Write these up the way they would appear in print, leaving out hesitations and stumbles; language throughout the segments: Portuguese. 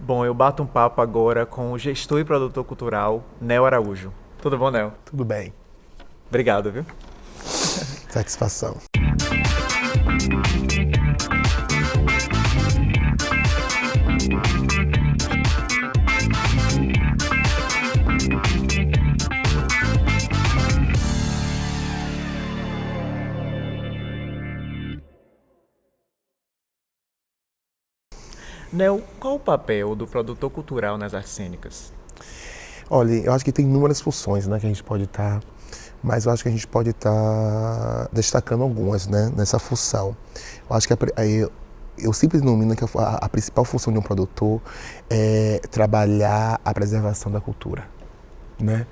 Bom, eu bato um papo agora com o gestor e produtor cultural, Nel Araújo. Tudo bom, Nel? Tudo bem. Obrigado, viu? Satisfação. Nel, qual o papel do produtor cultural nas artes cênicas? Olha, eu acho que tem inúmeras funções, né, que a gente pode estar, mas eu acho que a gente pode estar destacando algumas, né, nessa função. Eu acho que eu sempre denomino que a principal função de um produtor é trabalhar a preservação da cultura, né?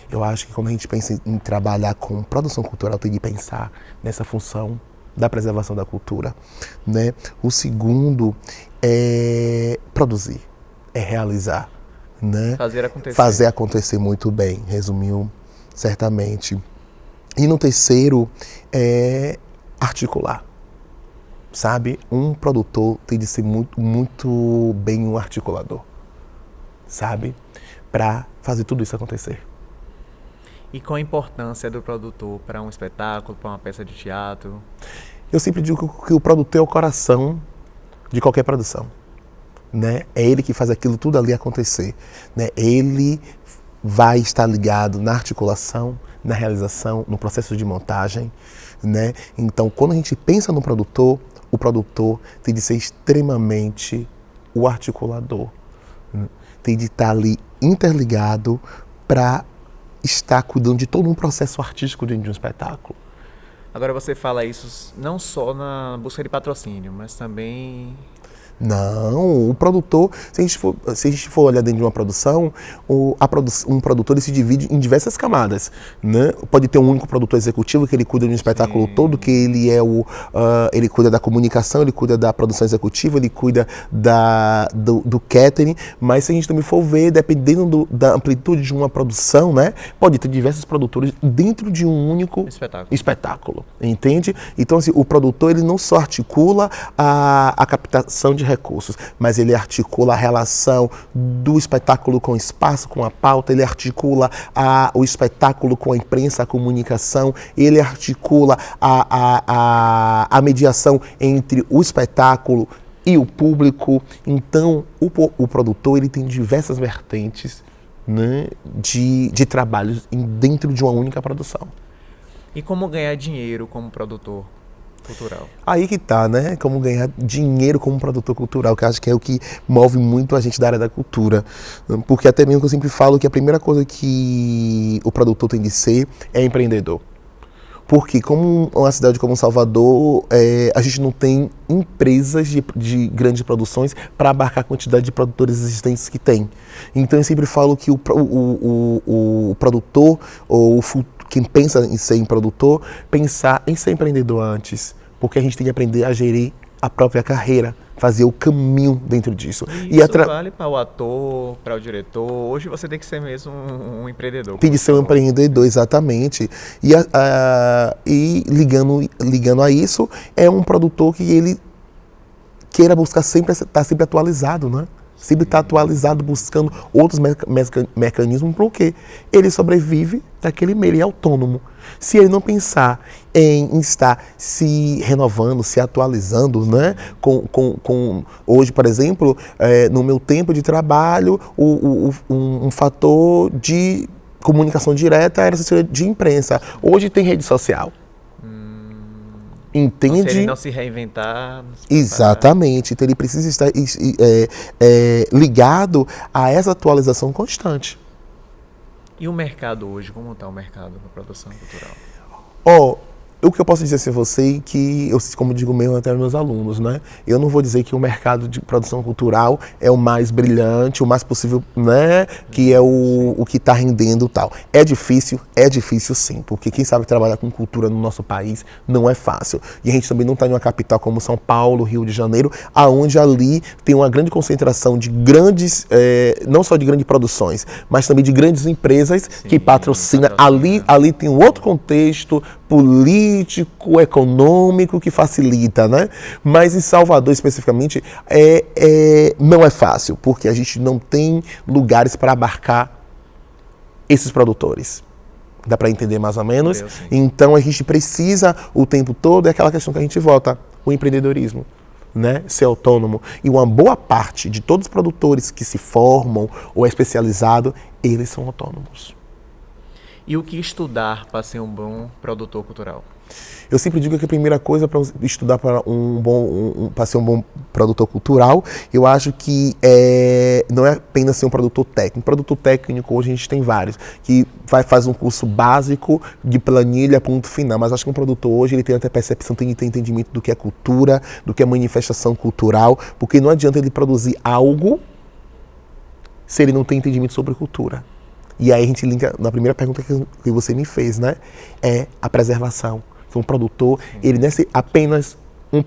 Eu acho que quando a gente pensa em trabalhar com produção cultural, tem de pensar nessa função da preservação da cultura, né? O segundo é produzir, é realizar, né? Fazer acontecer. Fazer acontecer muito bem, resumiu certamente. E no terceiro é articular, sabe? Um produtor tem de ser muito bem um articulador, sabe? Para fazer tudo isso acontecer. E qual a importância do produtor para um espetáculo, para uma peça de teatro? Eu sempre digo que o produtor é o coração de qualquer produção, né? É ele que faz aquilo tudo ali acontecer, né? Ele vai estar ligado na articulação, na realização, no processo de montagem, né? Então, quando a gente pensa no produtor, o produtor tem de ser extremamente o articulador, né? Tem de estar ali interligado para estar cuidando de todo um processo artístico dentro de um espetáculo. Agora você fala isso não só na busca de patrocínio, mas também... Não, o produtor, se a gente for olhar dentro de uma produção, um produtor ele se divide em diversas camadas, né? Pode ter um único produtor executivo que ele cuida de um espetáculo todo, que ele é ele cuida da comunicação, ele cuida da produção executiva, ele cuida do catering, mas se a gente também for ver, dependendo da amplitude de uma produção, né? Pode ter diversos produtores dentro de um único espetáculo, entende? Então, assim, o produtor ele não só articula a captação de recursos, mas ele articula a relação do espetáculo com o espaço, com a pauta, ele articula o espetáculo com a imprensa, a comunicação, ele articula a mediação entre o espetáculo e o público. Então, o produtor ele tem diversas vertentes, né, de trabalhos dentro de uma única produção. E como ganhar dinheiro como produtor cultural? Aí que tá, né? Como ganhar dinheiro como produtor cultural, que eu acho que é o que move muito a gente da área da cultura. Porque até mesmo que eu sempre falo que a primeira coisa que o produtor tem de ser é empreendedor. Porque como uma cidade como Salvador, a gente não tem empresas de grandes produções para abarcar a quantidade de produtores existentes que tem. Então eu sempre falo que o produtor, ou quem pensa em ser produtor, pensar em ser empreendedor antes. Porque a gente tem que aprender a gerir a própria carreira, fazer o caminho dentro disso. E isso vale para o ator, para o diretor. Hoje você tem que ser mesmo um empreendedor. Tem de ser um empreendedor, exatamente. E ligando a isso, é um produtor que ele queira buscar estar sempre atualizado, né? Sempre está atualizado, buscando outros mecanismos, porque ele sobrevive daquele meio, ele é autônomo. Se ele não pensar em estar se renovando, se atualizando, né? Hoje, por exemplo, no meu tempo de trabalho, um fator de comunicação direta era assessoria de imprensa. Hoje tem rede social. Entende? Então, se ele não se reinventar... Exatamente. Então ele precisa estar ligado a essa atualização constante. E o mercado hoje? Como está o mercado da produção cultural? O que eu posso dizer assim a você, que eu, como digo mesmo até aos meus alunos, né? Eu não vou dizer que o mercado de produção cultural é o mais brilhante, o mais possível, né? Que é o que está rendendo tal. É difícil sim, porque quem sabe trabalhar com cultura no nosso país não é fácil. E a gente também não está em uma capital como São Paulo, Rio de Janeiro, aonde ali tem uma grande concentração de grandes, não só de grandes produções, mas também de grandes empresas que patrocinam. Ali tem um outro contexto político, econômico que facilita, né? Mas em Salvador, especificamente, não é fácil, porque a gente não tem lugares para abarcar esses produtores. Dá para entender mais ou menos? Deus, sim. Então a gente precisa o tempo todo, é aquela questão que a gente volta, o empreendedorismo, né? Ser autônomo. E uma boa parte de todos os produtores que se formam ou é especializado, eles são autônomos. E o que estudar para ser um bom produtor cultural? Eu sempre digo que a primeira coisa para estudar para para ser um bom produtor cultural, eu acho que não é apenas ser um produtor técnico. Produtor técnico, hoje a gente tem vários, que faz um curso básico de planilha, ponto final. Mas acho que um produtor hoje ele tem até percepção, tem que ter entendimento do que é cultura, do que é manifestação cultural, porque não adianta ele produzir algo se ele não tem entendimento sobre cultura. E aí a gente linka na primeira pergunta que você me fez, né? É a preservação. Um produtor, ele não é apenas um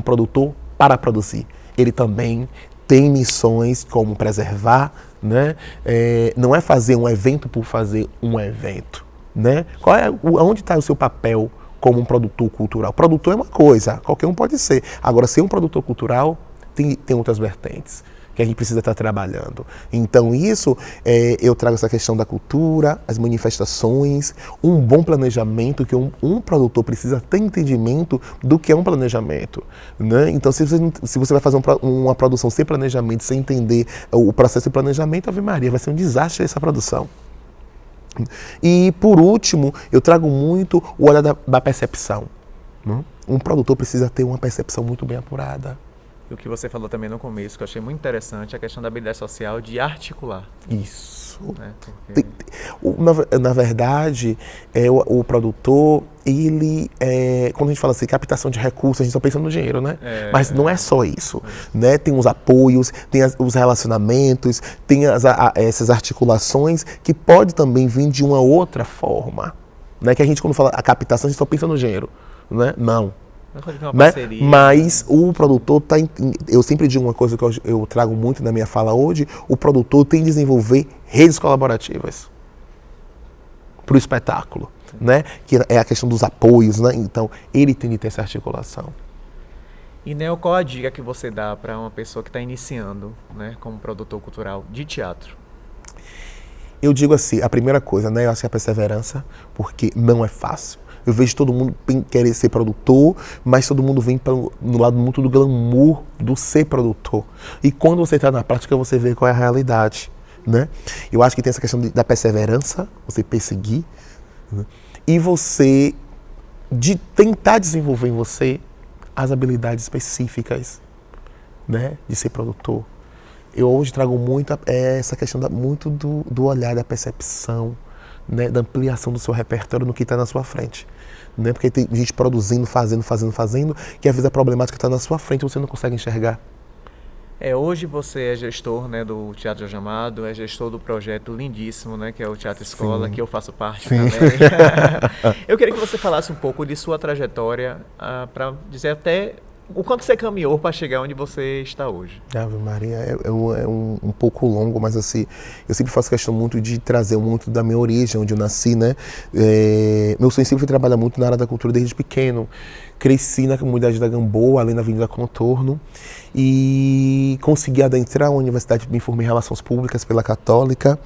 produtor para produzir. Ele também tem missões como preservar, né? Não é fazer um evento por fazer um evento, né? Onde está o seu papel como um produtor cultural? Produtor é uma coisa, qualquer um pode ser. Agora, ser um produtor cultural tem outras vertentes que a gente precisa estar trabalhando. Então isso, eu trago essa questão da cultura, as manifestações, um bom planejamento, que um produtor precisa ter entendimento do que é um planejamento, né? Então se você vai fazer uma produção sem planejamento, sem entender o processo de planejamento, Ave Maria, vai ser um desastre essa produção. E por último, eu trago muito o olhar da percepção, né? Um produtor precisa ter uma percepção muito bem apurada. E o que você falou também no começo, que eu achei muito interessante, é a questão da habilidade social de articular. Isso. Né? Porque... Na verdade, o produtor, ele, quando a gente fala assim, captação de recursos, a gente só pensa no dinheiro, né? Mas não é só isso, né? Tem os apoios, tem os relacionamentos, tem essas articulações que pode também vir de uma outra forma, né? Que a gente, quando fala a captação, a gente só pensa no dinheiro, né? Não. Né? Mas o produtor eu sempre digo uma coisa que eu trago muito na minha fala hoje, o produtor tem que desenvolver redes colaborativas para o espetáculo, né? Que é a questão dos apoios, né? Então ele tem que ter essa articulação. E Neo, qual a dica que você dá para uma pessoa que está iniciando, né, como produtor cultural de teatro? Eu digo assim, a primeira coisa, né? Eu acho que é a perseverança, porque não é fácil. Eu vejo todo mundo querer ser produtor, mas todo mundo vem no lado muito do glamour do ser produtor. E quando você está na prática, você vê qual é a realidade, né? Eu acho que tem essa questão da perseverança, você perseguir, né? E você de tentar desenvolver em você as habilidades específicas, né, de ser produtor. Eu hoje trago muito essa questão muito do olhar, da percepção, né, da ampliação do seu repertório no que está na sua frente. Né? Porque tem gente produzindo, fazendo, que às vezes a problemática está na sua frente e você não consegue enxergar. Hoje você é gestor, né, do Teatro Jorge Amado, é gestor do projeto lindíssimo, né, que é o Teatro Escola, que eu faço parte também. Eu queria que você falasse um pouco de sua trajetória, para dizer até o quanto você caminhou para chegar onde você está hoje. Ave Maria, é um pouco longo, mas assim, eu sempre faço questão muito de trazer muito da minha origem, onde eu nasci, né? Meu sonho sempre foi trabalhar muito na área da cultura desde pequeno. Cresci na comunidade da Gamboa, ali na Avenida Contorno, e consegui adentrar a universidade, me formei em Relações Públicas pela Católica.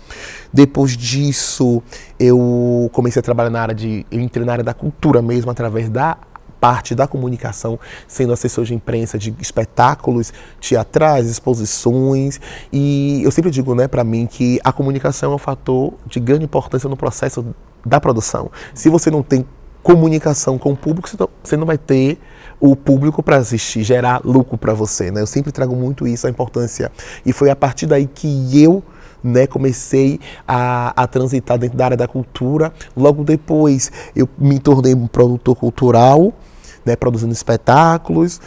Depois disso, eu comecei a trabalhar eu entrei na área da cultura mesmo, através da parte da comunicação, sendo assessor de imprensa de espetáculos teatrais, exposições, e eu sempre digo, né, para mim, que a comunicação é um fator de grande importância no processo da produção. Se você não tem comunicação com o público, você não vai ter o público para assistir, gerar lucro para você, né? Eu sempre trago muito isso, a importância, e foi a partir daí que eu, né, comecei a transitar dentro da área da cultura. Logo depois eu me tornei um produtor cultural, né, produzindo espetáculos.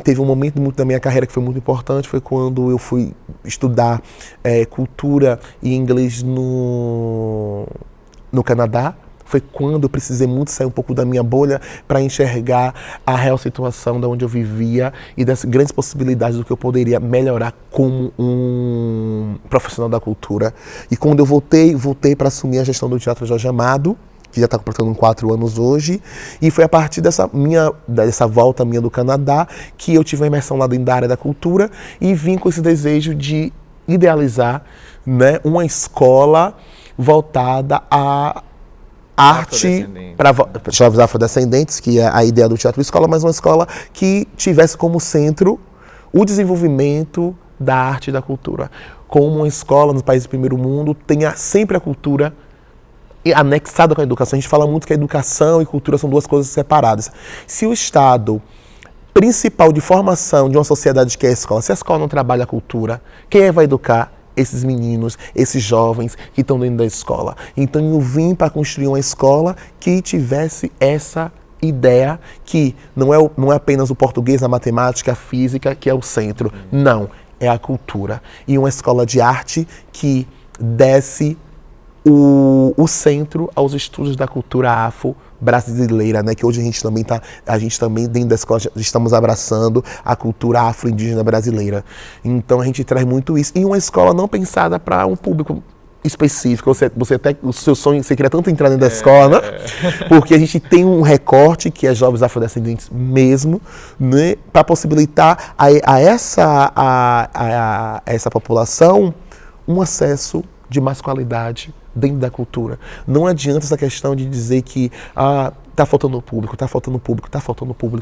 Teve um momento muito da minha carreira que foi muito importante, foi quando eu fui estudar cultura e inglês no Canadá. Foi quando eu precisei muito sair um pouco da minha bolha para enxergar a real situação de onde eu vivia e das grandes possibilidades do que eu poderia melhorar como um profissional da cultura. E quando eu voltei para assumir a gestão do Teatro Jorge Amado, que já está completando 4 anos hoje, e foi a partir dessa volta minha do Canadá que eu tive uma imersão lá dentro da área da cultura e vim com esse desejo de idealizar, né, uma escola voltada à arte para jovens afrodescendentes, que é a ideia do Teatro Escola, mas uma escola que tivesse como centro o desenvolvimento da arte e da cultura. Como uma escola nos países do primeiro mundo tenha sempre a cultura anexada com a educação. A gente fala muito que a educação e cultura são 2 coisas separadas. Se o Estado principal de formação de uma sociedade que é a escola, se a escola não trabalha a cultura, quem vai educar esses meninos, esses jovens que estão dentro da escola? Então eu vim para construir uma escola que tivesse essa ideia que não é apenas o português, a matemática, a física que é o centro. Não, é a cultura. E uma escola de arte que desse o centro aos estudos da cultura afro-brasileira, né? Que hoje a gente também dentro da escola estamos abraçando a cultura afro-indígena brasileira. Então a gente traz muito isso. E uma escola não pensada para um público específico. Você até, o seu sonho, você queria tanto entrar dentro da escola, né? Porque a gente tem um recorte que é jovens afrodescendentes mesmo, né? Para possibilitar a essa população um acesso de mais qualidade dentro da cultura. Não adianta essa questão de dizer que tá faltando público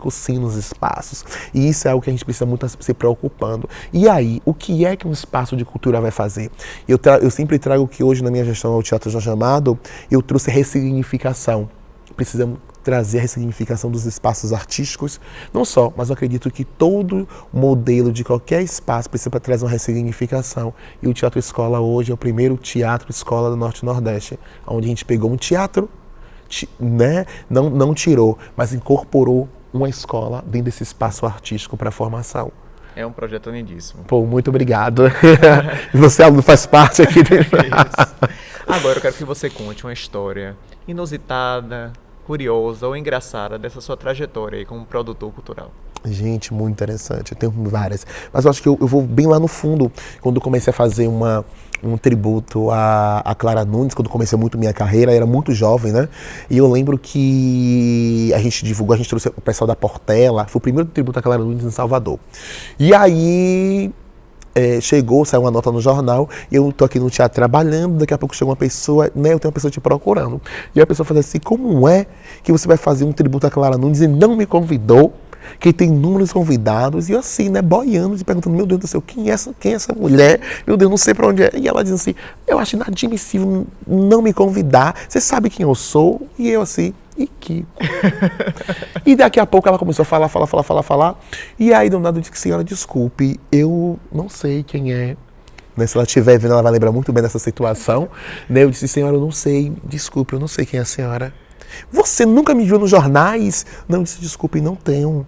sim nos espaços. E isso é algo que a gente precisa muito se preocupando. E aí, o que é que um espaço de cultura vai fazer? Eu sempre trago que hoje na minha gestão ao Teatro Jorge Amado, eu trouxe ressignificação. Precisamos trazer a ressignificação dos espaços artísticos, não só, mas eu acredito que todo modelo de qualquer espaço precisa trazer uma ressignificação. E o Teatro Escola hoje é o primeiro teatro escola do Norte e Nordeste, onde a gente pegou um teatro, né, não tirou, mas incorporou uma escola dentro desse espaço artístico para a formação. É um projeto lindíssimo. Pô, muito obrigado. Você, aluno, faz parte aqui dentro. Agora eu quero que você conte uma história inusitada, curiosa ou engraçada dessa sua trajetória aí como produtor cultural. Gente, muito interessante. Eu tenho várias. Mas eu acho que eu vou bem lá no fundo, quando eu comecei a fazer um tributo a Clara Nunes, quando comecei muito minha carreira, eu era muito jovem, né? E eu lembro que a gente divulgou, a gente trouxe o pessoal da Portela, foi o primeiro tributo a Clara Nunes em Salvador. E aí saiu uma nota no jornal, eu tô aqui no teatro trabalhando, daqui a pouco chega uma pessoa, né, eu tenho uma pessoa te procurando. E a pessoa fala assim, como é que você vai fazer um tributo a Clara Nunes e não me convidou? Que tem inúmeros convidados, e eu assim, né, boiando, e perguntando, meu Deus do céu, quem é essa mulher? Meu Deus, não sei pra onde é. E ela diz assim, eu acho inadmissível não me convidar, você sabe quem eu sou? E eu assim, e Kiko. E daqui a pouco ela começou a falar, e aí do nada eu disse, senhora, desculpe, eu não sei quem é. Né, se ela estiver vendo, ela vai lembrar muito bem dessa situação. Né, eu disse, senhora, eu não sei, desculpe, eu não sei quem é a senhora. Você nunca me viu nos jornais? Não, eu disse, desculpe, não tenho.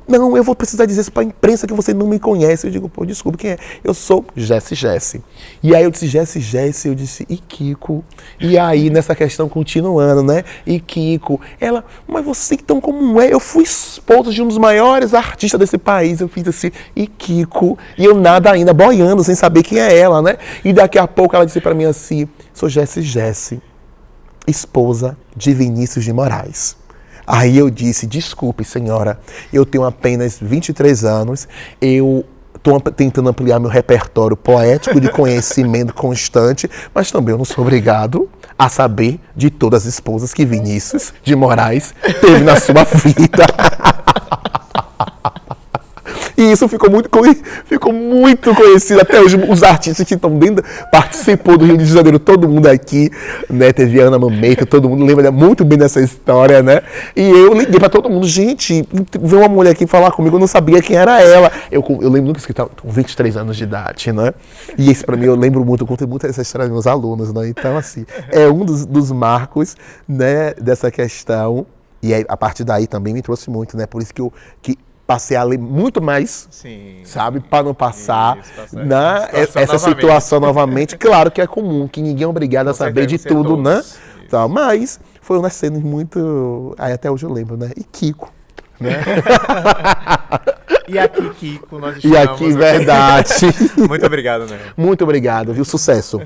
Não, eu vou precisar dizer isso para a imprensa que você não me conhece. Eu digo, pô, desculpe, quem é? Eu sou Jesse. E aí eu disse, Jesse, eu disse, e Kiko? E aí, nessa questão, continuando, né? E Kiko? Ela, mas você então como é? Eu fui esposa de um dos maiores artistas desse país. Eu fiz assim, e Kiko? E eu nada ainda, boiando, sem saber quem é ela, né? E daqui a pouco ela disse para mim assim, sou Jesse, esposa de Vinícius de Moraes. Aí eu disse, desculpe, senhora, eu tenho apenas 23 anos, eu estou tentando ampliar meu repertório poético de conhecimento constante, mas também eu não sou obrigado a saber de todas as esposas que Vinícius de Moraes teve na sua vida. E isso ficou muito conhecido. Até hoje, os artistas que estão dentro, participou do Rio de Janeiro, todo mundo aqui, né? Teve Ana Mameta, todo mundo lembra muito bem dessa história, né? E eu liguei pra todo mundo, gente, veio uma mulher aqui falar comigo, eu não sabia quem era ela. Eu lembro nunca que estava com 23 anos de idade, né? E esse pra mim, eu lembro muito, eu contei muito essa história dos meus alunos, né? Então, assim, é um dos marcos, né, dessa questão. E aí, a partir daí também me trouxe muito, né? Por isso que passei a ler muito mais, sim, sabe, para não passar essa situação novamente. Claro que é comum, que ninguém é obrigado a saber de tudo, né? Tá, mas foi uma cena muito... Aí até hoje eu lembro, né? E Kiko, né? E aqui, Kiko, nós estamos... E aqui, verdade. Muito obrigado, né? Muito obrigado, viu? Sucesso.